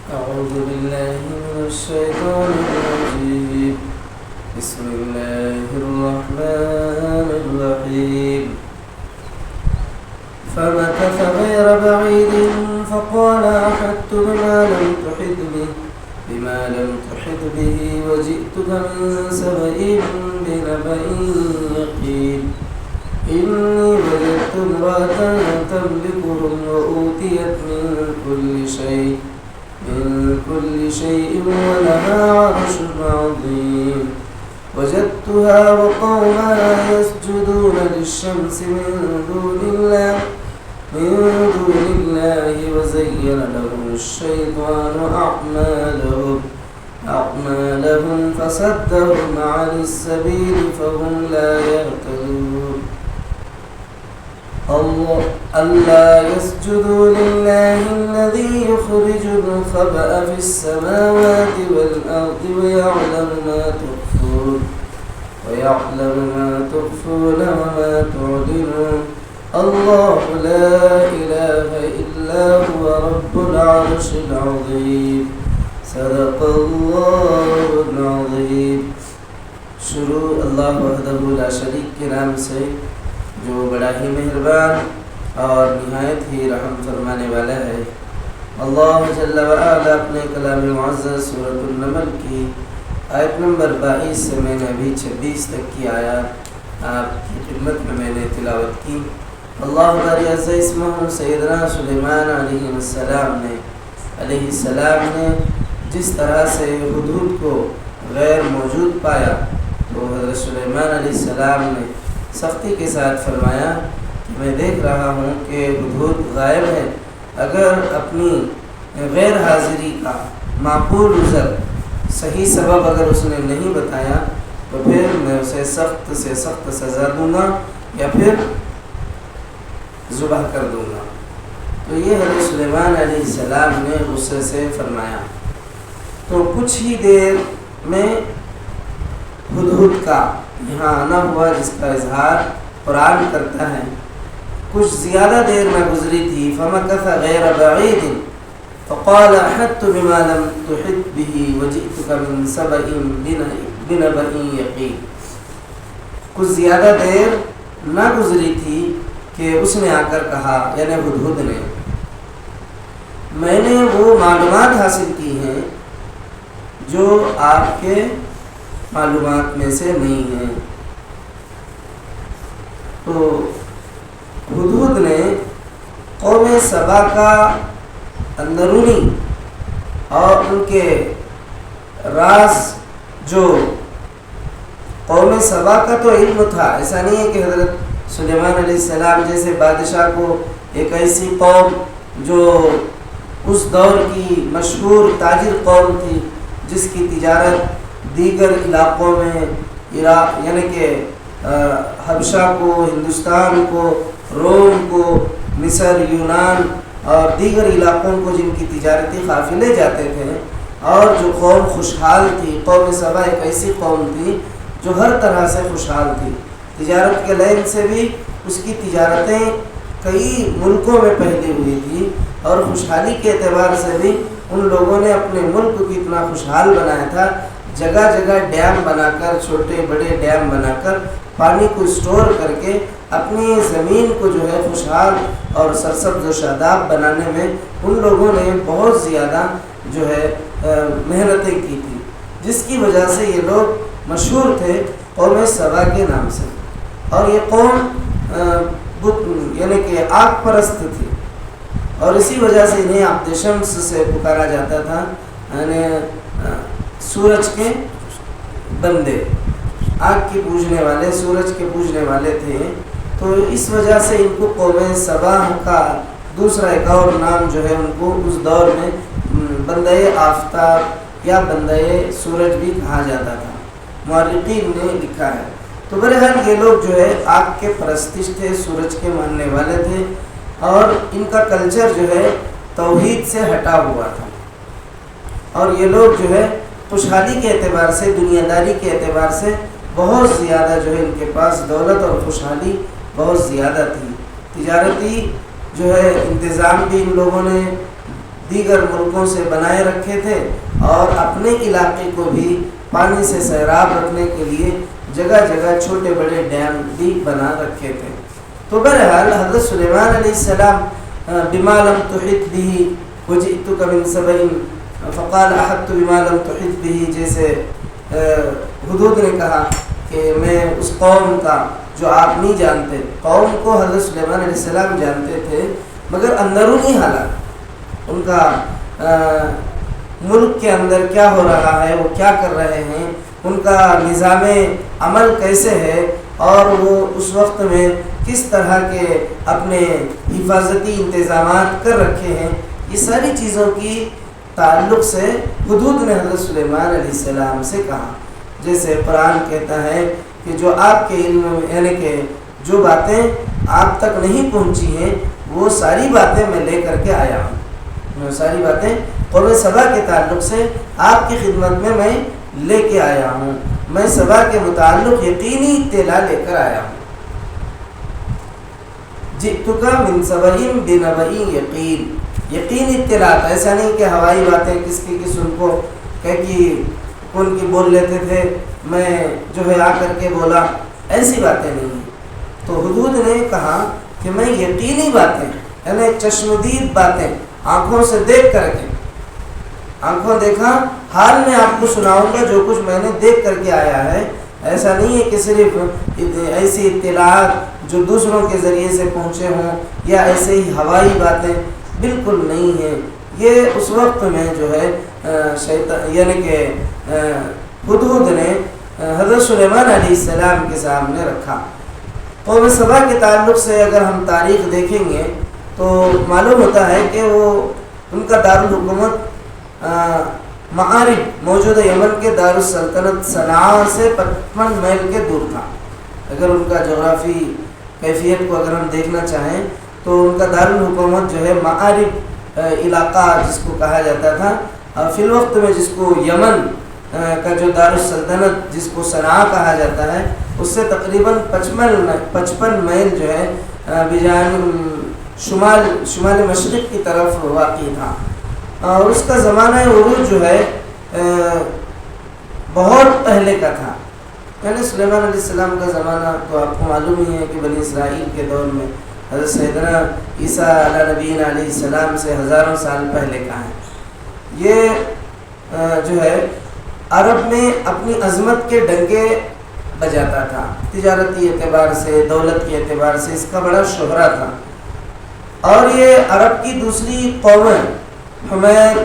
أعوذ بالله من الشيطان الرجيم. بسم الله الرحمن الرحيم. فمكث غير بعيد فقال أحطت بما لم تحط به وجئتك من سبأ بنبأ يقين. إني وجدت امرأة تملكهم وأوتيت من كل شيء ولها عرش عظيم. وجدتها وقومها يسجدون للشمس من دون الله وزين لهم الشيطان أعمالهم فصدهم عن السبيل فهم لا يهتدون. ألا يسجدوا لله الذي يخرج الخبأ في السماوات والأرض ويعلم ما تخفون وما تعلنون. الله لا إله إلا هو رب العرش العظيم. صدق الله العظيم. شروع اللہ وحدہ لا شریک کے نام سے جو بڑا ہی مہربان اور نہایت ہی رحم فرمانے والا ہے. اللہ جل وعلا اپنے کلام معزز سورۃ النمل کی آیت نمبر 22 سے میں نے ابھی 26 تک کی آیات آپ کی خدمت میں نے تلاوت کی. اللہ باری عز اسمہ سیدنا سلیمان علیہ السلام نے جس طرح سے ہدہد کو غیر موجود پایا تو حضرت سلیمان علیہ السلام نے سختی کے ساتھ فرمایا کہ میں دیکھ رہا ہوں کہ ہدہد غائب ہے. اگر اپنی غیر حاضری کا معقول عذر صحیح سبب اگر اس نے نہیں بتایا تو پھر میں اسے سخت سے سخت سزا دوں گا یا پھر ذبح کر دوں گا. تو یہ حضرت سلیمان علیہ السلام نے غصے سے فرمایا. تو کچھ ہی دیر میں ہدہد کا یہاں آنا ہوا جس کا اظہار قرآن کرتا ہے. کچھ زیادہ دیر نہ گزری تھی. فمکث غیر بعید فقال احطت بما لم تحط به وجئتك من سبأ بنبأ یقین. کچھ زیادہ دیر نہ گزری تھی کہ اس نے آ کر کہا یعنی ہدہد نے میں نے وہ معلومات حاصل کی ہیں جو آپ کے معلومات میں سے نہیں ہیں. تو ہدہد نے قوم سبا کا اندرونی اور ان کے راز جو قوم سبا کا تو علم تھا. ایسا نہیں ہے کہ حضرت سلیمان علیہ السلام جیسے بادشاہ کو ایک ایسی قوم جو اس دور کی مشہور تاجر قوم تھی جس کی تجارت دیگر علاقوں میں عراق یعنی کہ حبشہ کو، ہندوستان کو، روم کو، مصر، یونان اور دیگر علاقوں کو جن کی تجارتی قافلے جاتے تھے، اور جو قوم خوشحال تھی. قوم سبا ایک ایسی قوم تھی جو ہر طرح سے خوشحال تھی. تجارت کے لین سے بھی اس کی تجارتیں کئی ملکوں میں پھیلی ہوئی تھی اور خوشحالی کے اعتبار سے بھی ان لوگوں نے اپنے ملک کو اتنا خوشحال بنایا تھا. جگہ جگہ ڈیم بنا کر، چھوٹے بڑے ڈیم بنا کر پانی کو اسٹور کر کے اپنی زمین کو جو ہے خوشحال اور سرسبز و شاداب بنانے میں ان لوگوں نے بہت زیادہ جو ہے محنتیں کی تھی، جس کی وجہ سے یہ لوگ مشہور تھے قوم سبا کے نام سے. اور یہ قوم یعنی کہ آگ پرست تھی اور اسی وجہ سے انہیں عبد شمس سے پکارا جاتا تھا، یعنی سورج کے بندے، آگ کے پوجنے والے، سورج کے پوجنے والے تھے. تو اس وجہ سے ان کو قوم سبا کا دوسرا ایک اور نام جو ہے ان کو اس دور میں بندے آفتاب یا بندے سورج بھی کہا جاتا تھا. مورخین نے لکھا ہے. تو بہرحال یہ لوگ جو ہے آگ کے پرستش تھے، سورج کے ماننے والے تھے اور ان کا کلچر جو ہے توحید سے ہٹا ہوا تھا. اور یہ لوگ جو ہے خوشحالی کے اعتبار سے، دنیا داری کے اعتبار سے بہت زیادہ جو ہے ان کے پاس دولت اور خوشحالی بہت زیادہ تھی. تجارتی جو ہے انتظام بھی ان لوگوں نے دیگر ملکوں سے بنائے رکھے تھے اور اپنے علاقے کو بھی پانی سے سیراب رکھنے کے لیے جگہ جگہ چھوٹے بڑے ڈیم بھی بنا رکھے تھے۔ تو بہرحال حضرت سلیمان علیہ السلام بما لم تحط به وجئتک من سبع فقال احطت بما لم تحط به، جیسے ہدہد نے کہا کہ میں اس قوم کا جو آپ نہیں جانتے، قوم کو حضرت سلیمان علیہ السلام جانتے تھے مگر اندرونی حالات ان کا ملک کے اندر کیا ہو رہا ہے، وہ کیا کر رہے ہیں، ان کا نظام عمل کیسے ہے، اور وہ اس وقت میں کس طرح کے اپنے حفاظتی انتظامات کر رکھے ہیں، یہ ساری چیزوں کی تعلق سے ہدہد نے حضرت سلیمان علیہ السلام سے کہا۔ جیسے قرآن کہتا ہے کہ جو آپ کے علم میں، یعنی کہ جو باتیں آپ تک نہیں پہنچی ہیں وہ ساری باتیں میں لے کر کے آیا ہوں، وہ ساری باتیں قوم سبا کے تعلق سے آپ کی خدمت میں لے کے آیا ہوں، میں سبا کے متعلق یقینی اطلاع لے کر آیا ہوں۔ جئتک من سبع بنبأ یقین، یقینی اطلاعات، ایسا نہیں کہ ہوائی باتیں کس کی کس ان کو کہہ کی کون کی بول لیتے تھے، میں جو ہے آ کر کے بولا، ایسی باتیں نہیں ہیں۔ تو ہدہد نے کہا کہ میں یقینی باتیں، یعنی چشمدید باتیں، آنکھوں سے دیکھ کر کے، آنکھوں دیکھا حال میں آپ کو سناؤں گا جو کچھ میں نے دیکھ کر کے آیا ہے۔ ایسا نہیں ہے کہ صرف ایسی اطلاعات جو دوسروں کے ذریعے سے پہنچے ہوں یا ایسے ہی ہوائی باتیں، بالکل نہیں ہیں۔ یہ اس وقت میں جو ہے یعنی کہ ہدہد نے حضرت سلیمان علیہ السلام کے سامنے رکھا۔ قوم سبا کے تعلق سے اگر ہم تاریخ دیکھیں گے تو معلوم ہوتا ہے کہ وہ ان کا دارالحکومت معارب موجودہ یمن کے دارالسلطنت صنعاء سے 55 میل کے دور تھا۔ اگر ان کا جغرافی کیفیت کو اگر ہم دیکھنا چاہیں تو ان کا دارالحکومت جو ہے معارب علاقہ جس کو کہا جاتا تھا، فی الوقت میں جس کو یمن کا جو دارالسلطنت جس کو صنعاء کہا جاتا ہے، اس سے تقریباً 55 میل جو ہے بجانب شمال مشرق کی طرف واقع تھا، اور اس کا زمانہ عروج جو ہے بہت پہلے کا تھا۔ یعنی سلیمان علیہ السلام کا زمانہ تو آپ کو معلوم ہی ہے کہ بنی اسرائیل کے دور میں حضرت سیدنا عیسیٰ علیہ نبینا علیہ السلام سے ہزاروں سال پہلے کا ہے۔ یہ جو ہے عرب میں اپنی عظمت کے ڈنکے بجاتا تھا، تجارتی اعتبار سے، دولت کے اعتبار سے اس کا بڑا شہرہ تھا، اور یہ عرب کی دوسری قومیں حمیر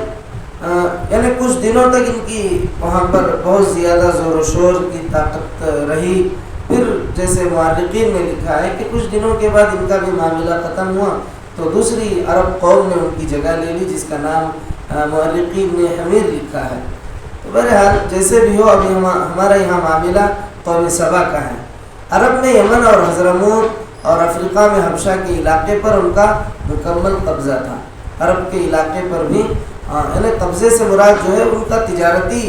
یعنی کچھ دنوں تک ان کی وہاں پر بہت زیادہ زور و شور کی طاقت رہی، پھر جیسے مورخین نے لکھا ہے کہ کچھ دنوں کے بعد ان کا بھی معاملہ ختم ہوا تو دوسری عرب قوم نے ان کی جگہ لے لی جس کا نام مورخین نے حمیر لکھا ہے۔ تو بہرحال جیسے بھی ہو، ابھی ہمارا یہاں معاملہ قوم سبا کا ہے۔ عرب میں یمن اور حضرموت اور افریقہ میں حبشہ کے علاقے پر ان کا مکمل قبضہ تھا۔ عرب کے علاقے پر بھی یعنی قبضے سے مراد جو ہے ان کا تجارتی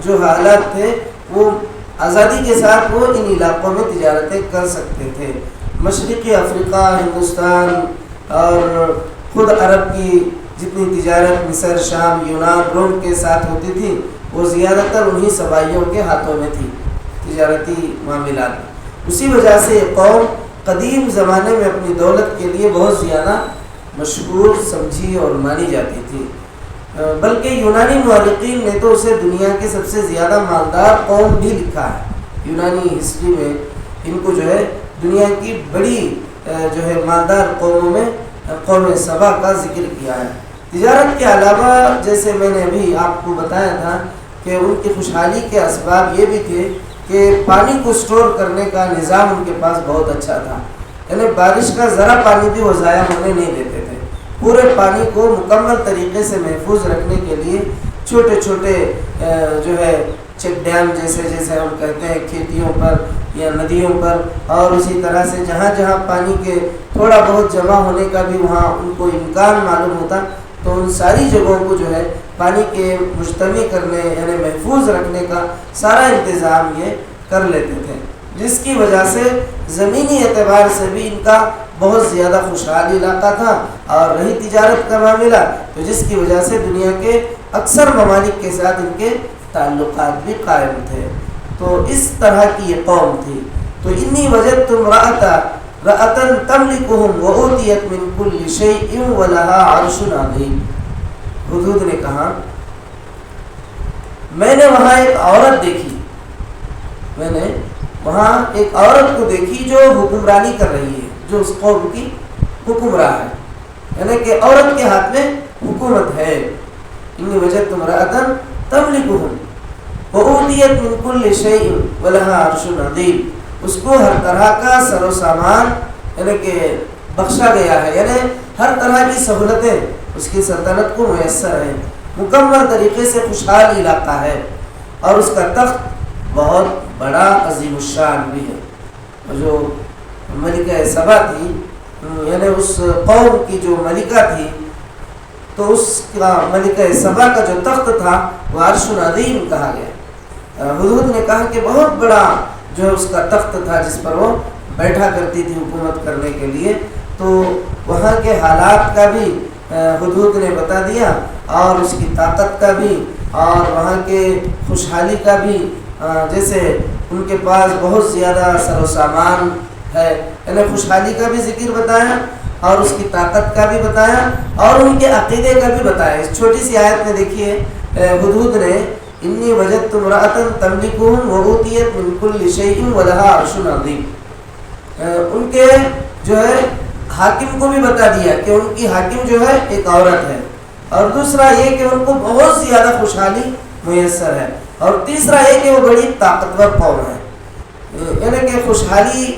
جو حالات تھے وہ آزادی کے ساتھ وہ ان علاقوں میں تجارتیں کر سکتے تھے۔ مشرقی افریقہ، ہندوستان اور خود عرب کی جتنی تجارت مصر، شام، یونان، روم کے ساتھ ہوتی تھی وہ زیادہ تر انہی سبائیوں کے ہاتھوں میں تھی تجارتی معاملات۔ اسی وجہ سے یہ قوم قدیم زمانے میں اپنی دولت کے لیے بہت زیادہ مشہور سمجھی اور مانی جاتی تھی، بلکہ یونانی مورخین نے تو اسے دنیا کے سب سے زیادہ مالدار قوم بھی لکھا ہے۔ یونانی ہسٹری میں ان کو جو ہے دنیا کی بڑی جو ہے مالدار قوموں میں قوم سبا کا ذکر کیا ہے۔ تجارت کے علاوہ جیسے میں نے ابھی آپ کو بتایا تھا کہ ان کی خوشحالی کے اسباب یہ بھی تھے کہ پانی کو سٹور کرنے کا نظام ان کے پاس بہت اچھا تھا، یعنی بارش کا ذرا پانی بھی وہ ضائع ہونے نہیں دیتے تھے۔ پورے پانی کو مکمل طریقے سے محفوظ رکھنے کے لیے چھوٹے چھوٹے جو ہے چیک ڈیم جیسے ہم کہتے ہیں کھیتیوں پر یا ندیوں پر، اور اسی طرح سے جہاں جہاں پانی کے تھوڑا بہت جمع ہونے کا بھی وہاں ان کو امکان معلوم ہوتا تو ان ساری جگہوں کو جو ہے پانی کے مجتمع کرنے یعنی محفوظ رکھنے کا سارا انتظام یہ کر لیتے تھے۔ جس کی وجہ سے زمینی اعتبار سے بھی ان کا بہت زیادہ خوشحال علاقہ تھا، اور رہی تجارت کا معاملہ تو جس کی وجہ سے دنیا کے اکثر ممالک کے ساتھ ان کے تعلقات بھی قائم تھے۔ تو اس طرح کی یہ قوم تھی۔ تو انی وجدت رأتن تملکہم وأوتیت من کل شیء ولہا عرش عظیم۔ حدود نے کہا میں نے وہاں ایک عورت دیکھی، میں نے وہاں ایک عورت کو دیکھی جو حکمرانی کر رہی ہے، جو اس قوم کی حکمراں ہے، یعنی کہ عورت کے ہاتھ میں حکومت ہے۔ انی وجدت امرأۃ تملکہم وأوتیت من کل شیء ولہا عرش عظیم، اس کو ہر طرح کا سر و سامان یعنی کہ بخشا گیا ہے، یعنی ہر طرح کی سہولتیں اس کی سلطنت کو میسر ہیں، مکمل طریقے سے خوشحال علاقہ ہے، اور اس کا تخت بہت بڑا عظیم الشان بھی ہے۔ اور جو ملکہ سبا تھی، یعنی اس قوم کی جو ملکہ تھی، تو اس کا ملکہ سبا کا جو تخت تھا وہ عرش عظیم کہا گیا۔ حدود نے کہا کہ بہت بڑا جو ہے اس کا تخت تھا جس پر وہ بیٹھا کرتی تھی حکومت کرنے کے لیے۔ تو وہاں کے حالات کا بھی حدود نے بتا دیا، اور اس کی طاقت کا بھی، اور وہاں کے خوشحالی کا بھی، جیسے ان کے پاس بہت زیادہ سر و سامان ہے، یعنی خوشحالی کا بھی ذکر بتایا، اور اس کی طاقت کا بھی بتایا، اور ان کے عقیدے کا بھی بتایا۔ اس چھوٹی سی آیت میں دیکھیے حدود نے انی وجدت امرأۃ تملکہم وأوتیت من کل شیء ولہا عرش عظیم، ان کے جو ہے حاکم کو بھی بتا دیا کہ ان کی حاکم جو ہے ایک عورت ہے، اور دوسرا یہ کہ ان کو بہت زیادہ خوشحالی میسر ہے، اور تیسرا یہ کہ وہ بڑی طاقتور قوم ہے، یعنی کہ خوشحالی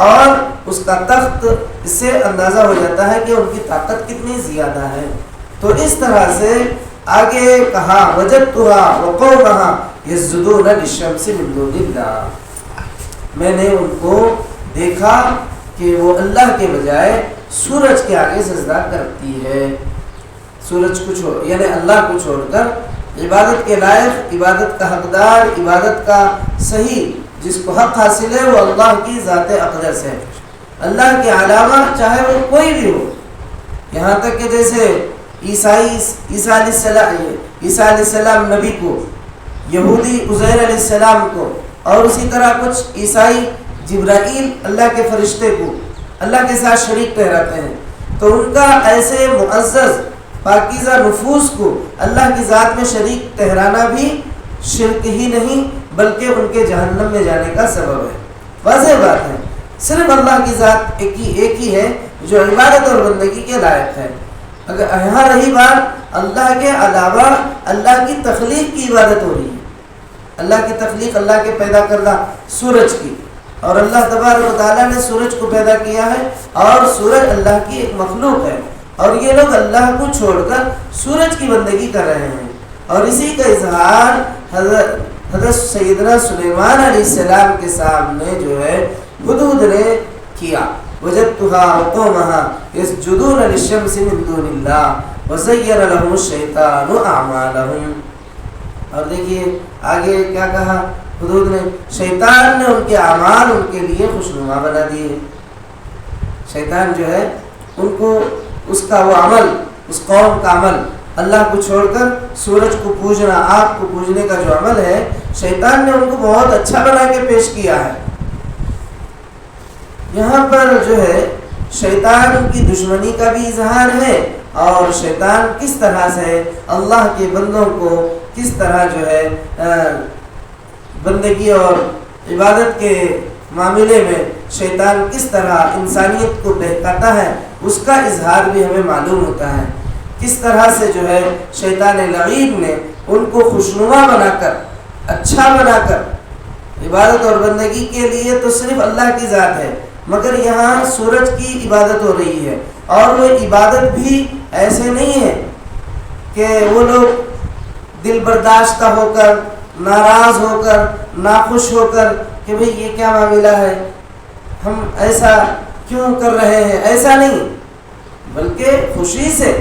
اور اس کا تخت، اس سے اندازہ ہو جاتا ہے کہ ان کی طاقت کتنی زیادہ ہے۔ تو اس طرح سے آگے کہا وجدتها وقومها يسجدون للشمس من دون اللہ، میں نے ان کو دیکھا کہ وہ اللہ کے بجائے سورج کے آگے سجدہ کرتی ہے، سورج کو چھوڑ یعنی اللہ کو چھوڑ کر عبادت کے لائق، عبادت کا حقدار، عبادت کا صحیح جس کو حق حاصل ہے وہ اللہ کی ذات اقدس ہے، اللہ کے علاوہ چاہے وہ کوئی بھی ہو، یہاں تک کہ جیسے عیسیٰ علیہ السلام نبی کو، یہودی عزیر علیہ السلام کو، اور اسی طرح کچھ عیسائی جبرائیل اللہ کے فرشتے کو اللہ کے ساتھ شریک ٹھہراتے ہیں، تو ان کا ایسے معزز پاکیزہ نفوس کو اللہ کی ذات میں شریک ٹھہرانا بھی شرک ہی نہیں بلکہ ان کے جہنم میں جانے کا سبب ہے۔ واضح بات ہے، صرف اللہ کی ذات ایک ہی ہے جو عبادت اور بندگی کے لائق ہے۔ اگر یہاں رہی بات اللہ کے علاوہ اللہ کی تخلیق کی عبادت ہو رہی ہے، اللہ کی تخلیق، اللہ کے پیدا کردہ سورج کی، اور اللہ تبارک و تعالیٰ نے سورج کو پیدا کیا ہے، اور سورج اللہ کی ایک مخلوق ہے، اور یہ لوگ اللہ کو چھوڑ کر سورج کی بندگی کر رہے ہیں، اور اسی کا اظہار حضرت سیدنا سلیمان علیہ السلام کے سامنے جو ہے حدود نے کیا۔ وجدتها وقومها يسجدون للشمس من دون الله وزين لهم الشيطان اعمالهم، اور دیکھیے آگے کیا کہا حدود نے، شیطان نے ان کے اعمال ان کے لیے خوشنما بنا دیے۔ شیطان جو ہے ان کو اس کا وہ عمل، اس قوم کا عمل، اللہ کو چھوڑ کر سورج کو پوجنا، آگ کو پوجنے کا جو عمل ہے، شیطان نے ان کو بہت اچھا بنا کے پیش کیا ہے۔ یہاں پر جو ہے شیطان کی دشمنی کا بھی اظہار ہے، اور شیطان کس طرح سے اللہ کے بندوں کو کس طرح جو ہے بندگی اور عبادت کے معاملے میں شیطان کس طرح انسانیت کو بہکاتا ہے، اس کا اظہار بھی ہمیں معلوم ہوتا ہے۔ کس طرح سے جو ہے شیطان لعین نے ان کو خوشنما بنا کر، اچھا بنا کر، عبادت اور بندگی کے لیے تو صرف اللہ کی ذات ہے، مگر یہاں سورج کی عبادت ہو رہی ہے، اور وہ عبادت بھی ایسے نہیں ہے کہ وہ لوگ دل برداشتہ ہو کر، ناراض ہو کر، ناخوش ہو کر کہ بھئی یہ کیا معاملہ ہے، ہم ایسا کیوں کر رہے ہیں، ایسا نہیں، بلکہ خوشی سے۔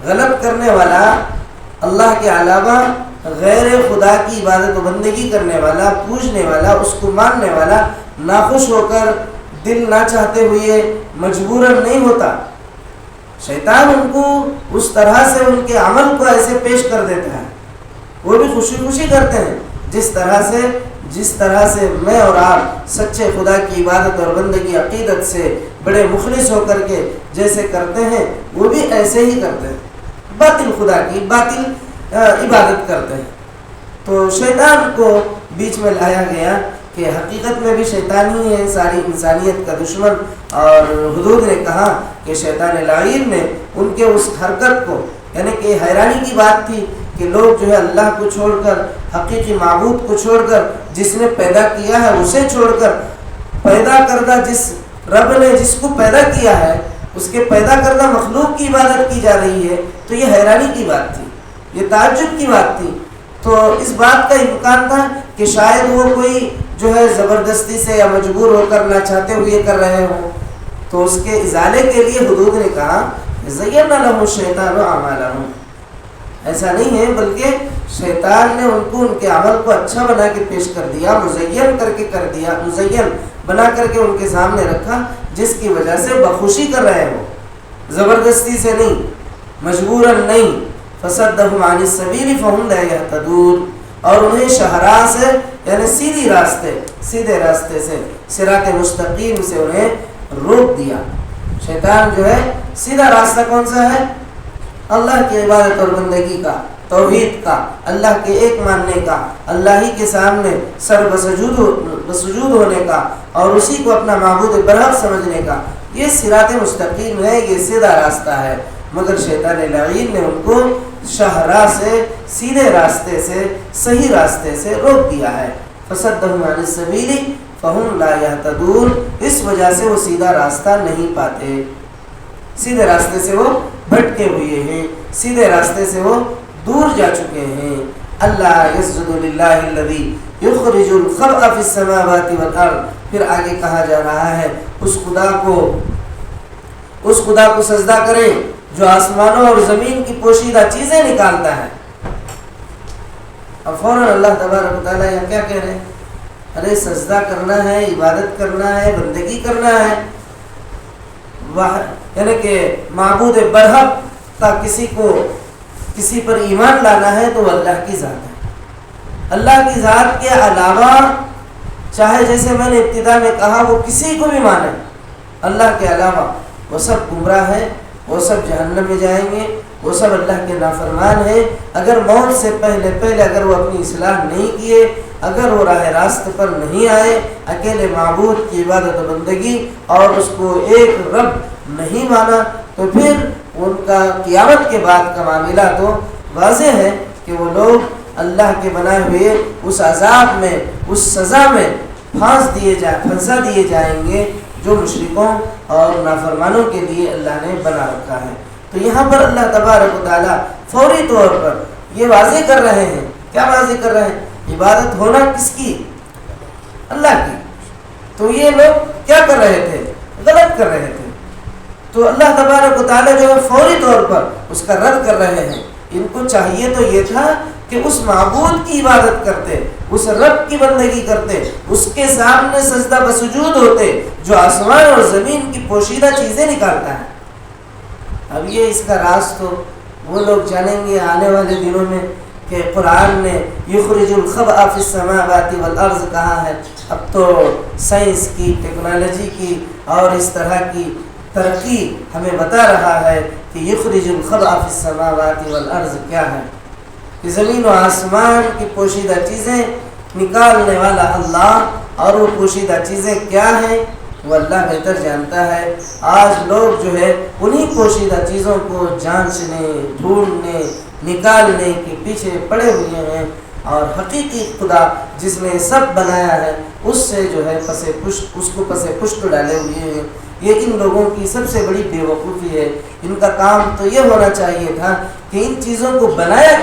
غلط کرنے والا اللہ کے علاوہ غیر خدا کی عبادت و بندگی کرنے والا، پوجنے والا، اس کو ماننے والا ناخوش ہو کر، دل نہ چاہتے ہوئے، مجبوراً نہیں ہوتا۔ شیطان ان کو اس طرح سے ان کے عمل کو ایسے پیش کر دیتا ہے، وہ بھی خوشی خوشی کرتے ہیں، جس طرح سے میں اور آپ سچے خدا کی عبادت اور بندگی عقیدت سے بڑے مخلص ہو کر کے جیسے کرتے ہیں، وہ بھی ایسے ہی کرتے ہیں، باطل خدا کی باطل عبادت کرتے ہیں۔ تو شیطان کو بیچ میں لایا گیا کہ حقیقت میں بھی شیطان ہی ہے، ساری انسانیت کا دشمن، اور حدود نے کہا کہ شیطان لعین نے ان کے اس حرکت کو، یعنی کہ حیرانی کی بات تھی کہ لوگ جو ہے اللہ کو چھوڑ کر، حقیقی معبود کو چھوڑ کر، جس نے پیدا کیا ہے اسے چھوڑ کر، پیدا کردہ جس رب نے جس کو پیدا کیا ہے اس کے پیدا کردہ مخلوق کی عبادت کی جا رہی ہے، تو یہ حیرانی کی بات تھی، یہ تعجب کی بات تھی۔ تو اس بات کا امکان تھا کہ شاید وہ کوئی جو ہے زبردستی سے یا مجبور ہو کر نہ چاہتے ہوئے کر رہے ہوں، تو اس کے ازالے کے لیے حدود نے کہا زینا لهم الشیطان اعمالهم، ایسا نہیں ہے بلکہ شیطان نے ان کو ان کے عمل کو اچھا بنا کے پیش کر دیا، مزین بنا کر کے ان کے سامنے رکھا، جس کی وجہ سے بخوشی کر رہے ہو، زبردستی سے نہیں، مجبوراً نہیں۔ فصدهم عن السبیل فهم لا يهتدون، اور انہیں شہراہ سے یعنی سیدھے راستے سے، صراط مستقیم سے انہیں روک دیا۔ شیطان جو ہے سیدھا راستہ کون سا ہے؟ اللہ کی عبادت اور بندگی کا، توحید کا، اللہ کے ایک ماننے کا، اللہ ہی کے سامنے سر بسجود ہونے کا، اور اسی کو اپنا معبود برحق سمجھنے کا، یہ صراط مستقیم ہے، یہ سیدھا راستہ ہے۔ مگر شیطان لعین نے ان کو شاہراہ سے، سیدھے راستے سے، صحیح راستے سے روک دیا ہے۔ فصدهم عن السبیل فهم لا يهتدون، اس وجہ سے وہ سیدھا راستہ نہیں پاتے، سیدھے راستے سے وہ بھٹکے ہوئے ہیں، سیدھے راستے سے وہ دور جا چکے ہیں۔ اللہ یسجد للہ الذی یخرج الخبء فی السماوات والارض، پھر آگے کہا جا رہا ہے اس خدا کو سجدہ کریں جو آسمانوں اور زمین کی پوشیدہ چیزیں نکالتا ہے۔ اب فوراً اللہ تبارک و تعالیٰ یہاں کیا کہہ رہے ہیں؟ ارے سجدہ کرنا ہے، عبادت کرنا ہے، بندگی کرنا ہے، یعنی کہ معبود برحق کا کسی پر ایمان لانا ہے تو وہ اللہ کی ذات ہے۔ اللہ کی ذات کے علاوہ چاہے جیسے میں نے ابتدا میں کہا وہ کسی کو بھی مانے، اللہ کے علاوہ وہ سب گمراہ ہیں، وہ سب جہنم میں جائیں گے، وہ سب اللہ کے نافرمان ہیں۔ اگر موت سے پہلے اگر وہ اپنی اصلاح نہیں کیے، اگر وہ راہ راست پر نہیں آئے، اکیلے معبود کی عبادت و بندگی اور اس کو ایک رب نہیں مانا، تو پھر ان کا قیامت کے بعد کا معاملہ تو واضح ہے کہ وہ لوگ اللہ کے بنائے ہوئے اس عذاب میں، اس سزا میں پھنسا دیے جائیں گے جو مشرکوں اور نافرمانوں کے لیے اللہ نے بنا رکھا ہے۔ تو یہاں پر اللہ تبارک و تعالیٰ فوری طور پر یہ واضح کر رہے ہیں، کیا واضح کر رہے ہیں؟ عبادت ہونا کس کی؟ اللہ کی۔ تو یہ لوگ کیا کر رہے تھے؟ غلط کر رہے تھے۔ تو اللہ تبارک و تعالیٰ جو ہے فوری طور پر اس کا رد کر رہے ہیں۔ ان کو چاہیے تو یہ تھا کہ اس معبود کی عبادت کرتے، اس رب کی بندگی کرتے، اس کے سامنے سجدہ بسجود ہوتے جو آسمان اور زمین کی پوشیدہ چیزیں نکالتا ہے۔ اب یہ اس کا راز تو وہ لوگ جانیں گے آنے والے دنوں میں کہ قرآن نے یخرج الخبء فی السماوات والارض کہا ہے۔ اب تو سائنس کی، ٹیکنالوجی کی اور اس طرح کی ترقی ہمیں بتا رہا ہے کہ یخرج الخبء فی السماوات والارض کیا ہے، کہ زمین و آسمان کی پوشیدہ چیزیں نکالنے والا اللہ، اور وہ پوشیدہ چیزیں کیا ہیں وہ اللہ بہتر جانتا ہے۔ آج لوگ جو ہے انہی پوشیدہ چیزوں کو جانچنے، ڈھونڈنے، نکالنے کے پیچھے پڑے ہوئے ہیں، اور حقیقی خدا جس نے سب بنایا ہے اس سے جو ہے اس کو پسے پشت ڈالے ہوئے ہیں۔ یہ ان لوگوں کی سب سے بڑی بے وقوفی ہے۔ ان کا کام تو یہ ہونا چاہیے تھا کہ ان چیزوں کو بنایا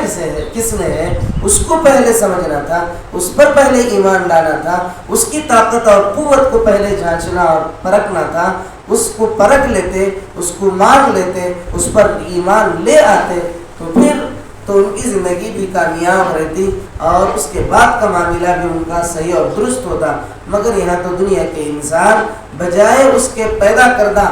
کس نے ہے اس کو پہلے سمجھنا تھا، اس پر پہلے ایمان لانا تھا، اس کی طاقت اور قوت کو پہلے جانچنا اور پرکھنا تھا۔ اس کو پرکھ لیتے، اس کو مان لیتے، اس پر ایمان لے آتے، تو پھر تو ان کی زندگی بھی کامیاب رہتی اور اس کے بعد کا معاملہ بھی ان کا صحیح اور درست ہوتا. مگر یہاں تو دنیا کے انسان بجائے اس کے پیدا کردہ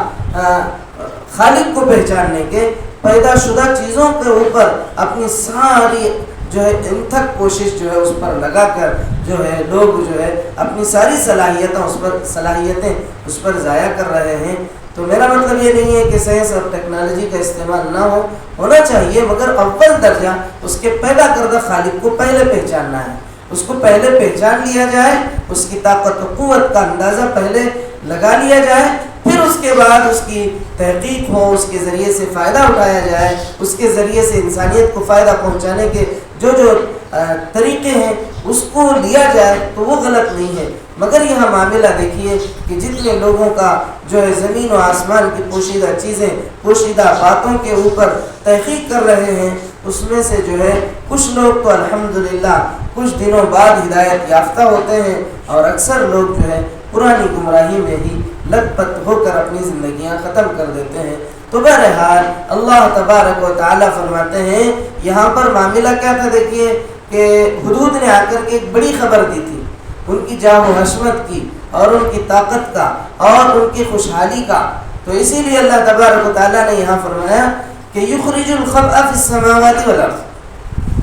خالق کو پہچاننے کے، پیدا شدہ چیزوں کے اوپر اپنی ساری جو ہے انتھک کوشش جو ہے اس پر لگا کر جو ہے لوگ جو ہے اپنی ساری صلاحیتیں اس پر ضائع کر رہے ہیں. تو میرا مطلب یہ نہیں ہے کہ سائنس اور ٹیکنالوجی کا استعمال نہ ہونا چاہیے، مگر اول درجہ اس کے پیدا کردہ خالق کو پہلے پہچاننا ہے. اس کو پہلے پہچان لیا جائے، اس کی طاقت و قوت کا اندازہ پہلے لگا لیا جائے، پھر اس کے بعد اس کی تحقیق ہو، اس کے ذریعے سے فائدہ اٹھایا جائے، اس کے ذریعے سے انسانیت کو فائدہ پہنچانے کے جو طریقے ہیں اس کو لیا جائے تو وہ غلط نہیں ہے. مگر یہاں معاملہ دیکھیے کہ جتنے لوگوں کا جو ہے زمین و آسمان کی پوشیدہ چیزیں، پوشیدہ باتوں کے اوپر تحقیق کر رہے ہیں، اس میں سے جو ہے کچھ لوگ تو الحمدللہ کچھ دنوں بعد ہدایت یافتہ ہوتے ہیں، اور اکثر لوگ جو ہے پرانی گمراہی میں ہی لت پت ہو کر اپنی زندگیاں ختم کر دیتے ہیں. تو بہرحال اللہ تبارک و تعالیٰ فرماتے ہیں یہاں پر معاملہ کیا تھا. دیکھیے کہ حدود نے آ کر کے ایک بڑی خبر دی تھی ان کی جاہ و حشمت کی اور ان کی طاقت کا اور ان کی خوشحالی کا. تو اسی لیے اللہ تبارک و تعالیٰ نے یہاں فرمایا کہ یخرج الخبء فی السماوات والارض،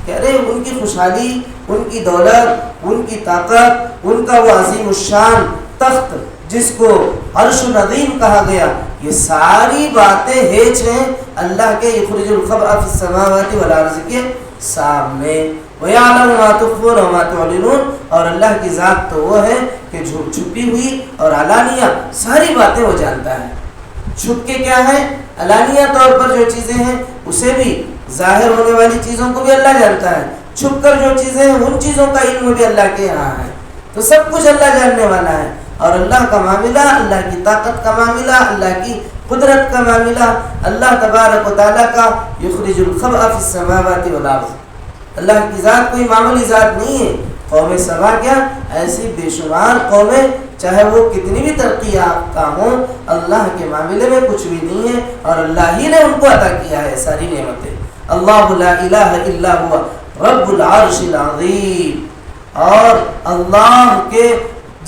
کہ ارے ان کی خوشحالی، ان کی دولت، ان کی طاقت، ان کا وہ عظیم الشان تخت جس کو عرش عظیم کہا گیا، یہ ساری باتیں ہیچ ہیں اللہ کے یخرج الخبء فی السماوات والارض کے سامنے. وَيَعْلَمُ مَا تُخْفُونَ وَمَا تُعْلِنُونَ، اور اللہ کی ذات تو وہ ہے کہ چھپی ہوئی اور علانیہ ساری باتیں وہ جانتا ہے. چھپ کے کیا ہے، علانیہ طور پر جو چیزیں ہیں اسے بھی، ظاہر ہونے والی چیزوں کو بھی اللہ جانتا ہے، چھپ کر جو چیزیں ہیں ان چیزوں کا علم بھی اللہ کے یہاں ہے. تو سب کچھ اللہ جاننے والا ہے. اور اللہ کا معاملہ، اللہ کی طاقت کا معاملہ، اللہ کی قدرت کا معاملہ، اللہ تبارک و تعالیٰ کا یخرج الخبء فی السماوات والارض. اللہ کی ذات کوئی معمولی ذات نہیں ہے. قوم سبا کیا، ایسی بے شمار قومیں چاہے وہ کتنی بھی ترقی یافتہ ہوں، اللہ کے معاملے میں کچھ بھی نہیں ہے، اور اللہ ہی نے ان کو عطا کیا ہے ساری نعمتیں. اللہ لا الہ الا ہوا رب العرش العظیم، اور اللہ کے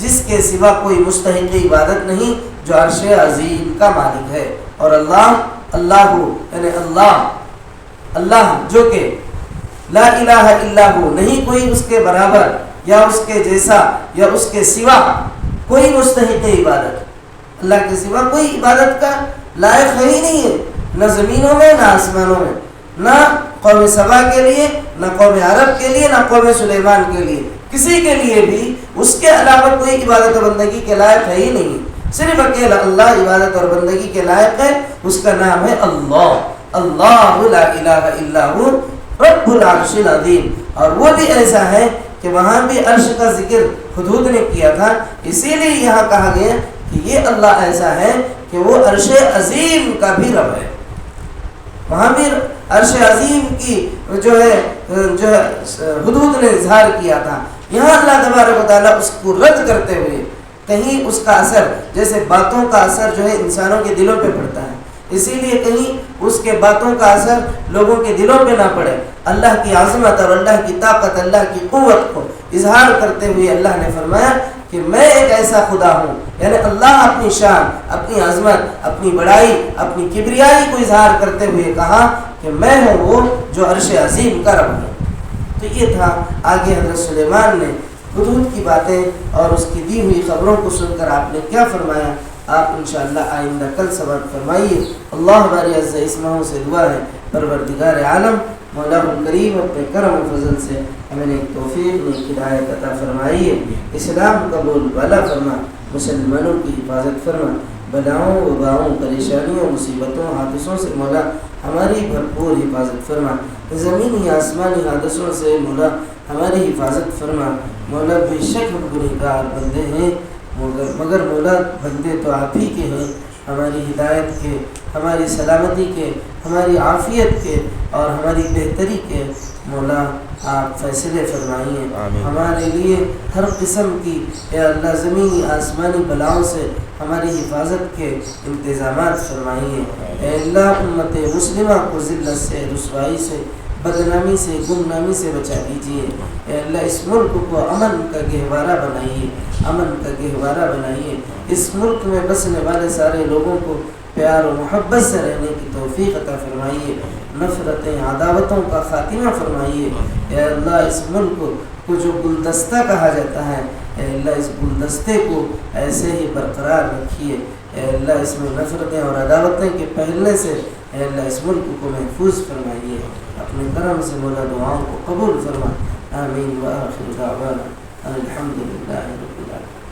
جس کے سوا کوئی مستحق عبادت نہیں، جو عرش عظیم کا مالک ہے. اور اللہ یعنی اللہ جو کہ لا الہ الا ہو، نہیں کوئی اس کے برابر یا اس کے جیسا یا اس کے سوا کوئی مستحق عبادت. اللہ کے سوا کوئی عبادت کا لائق ہے ہی نہیں ہے، نہ زمینوں میں نہ آسمانوں میں، نہ قوم سبا کے لیے، نہ قوم عرب کے لیے، نہ قوم سلیمان کے لیے، کسی کے لیے بھی اس کے علاوہ کوئی عبادت و بندگی کے لائق ہے ہی نہیں. صرف اکیلا اللہ عبادت اور بندگی کے لائق ہے، اس کا نام ہے اللہ. اللہ لا الہ الا ہو رب العرش العظیم. اور وہ بھی ایسا ہے کہ وہاں بھی عرش کا ذکر حدود نے کیا تھا، اسی لیے یہاں کہا گیا کہ یہ اللہ ایسا ہے کہ وہ عرش عظیم کا بھی رب ہے. وہاں بھی عرش عظیم کی جو ہے حدود نے اظہار کیا تھا. یہاں اللہ تبارک و تعالیٰ اس کو رد کرتے ہوئے کہیں اس کا اثر، جیسے باتوں کا اثر جو ہے انسانوں کے دلوں پہ پڑتا ہے، اسی لیے کہیں اس کے باتوں کا اثر لوگوں کے دلوں پہ نہ پڑے. اللہ کی عظمت اور اللہ کی طاقت، اللہ کی قوت کو اظہار کرتے ہوئے اللہ نے فرمایا کہ میں ایک ایسا خدا ہوں. یعنی اللہ اپنی شان، اپنی عظمت، اپنی بڑائی، اپنی کبریائی کو اظہار کرتے ہوئے کہا کہ میں ہوں وہ جو عرش عظیم کا رب ہوں. تو یہ تھا. آگے حضرت سلیمان نے حدود کی باتیں اور اس کی دی ہوئی خبروں کو سن کر آپ نے کیا فرمایا، آپ انشاءاللہ آئندہ کل سبق فرمائیے. اللہ باری عز اسمہ سے دعا ہے پروردگار عالم مولا کریم اپنے کرم و فضل سے ہمیں ایک توفیق، ایک ہدایت عطا فرمائیے. اسلام قبول والا فرما، مسلمانوں کی حفاظت فرما، بلاؤں وباؤں، پریشانیوں، مصیبتوں، حادثوں سے مولا ہماری بھرپور حفاظت فرما. زمینی آسمانی حادثوں سے مولا ہماری حفاظت فرما. مولا بے شک ہم گنہگار بندے ہیں، مگر مولا بندے تو آپ ہی کے ہیں. ہماری ہدایت کے، ہماری سلامتی کے، ہماری عافیت کے اور ہماری بہتری کے مولا آپ فیصلے فرمائیے. ہمارے لیے ہر قسم کی اے اللہ زمینی آسمانی بلاؤں سے ہماری حفاظت کے انتظامات فرمائیے. اے اللہ امت مسلمہ کو ذلت سے، رسوائی سے بدنامی سے گمنامی سے بچا دیجیے۔ اے اللہ اس ملک کو امن کا گہوارہ بنائیے، امن کا گہوارہ بنائیے۔ اس ملک میں بسنے والے سارے لوگوں کو پیار و محبت سے رہنے کی توفیق عطا فرمائیے، نفرتیں عداوتوں کا خاتمہ فرمائیے۔ اے اللہ اس ملک کو جو گلدستہ کہا جاتا ہے، اے اللہ اس گلدستے کو ایسے ہی برقرار رکھیے۔ اے اللہ اس میں نفرتیں اور عداوتیں کے پھیلنے سے اے اللہ اس ملک کو محفوظ فرمائیے، اپنے کرم سے مولا دعاؤں کو قبول فرما۔ آمین وآخر دعوانا الحمدللہ رب العالمین۔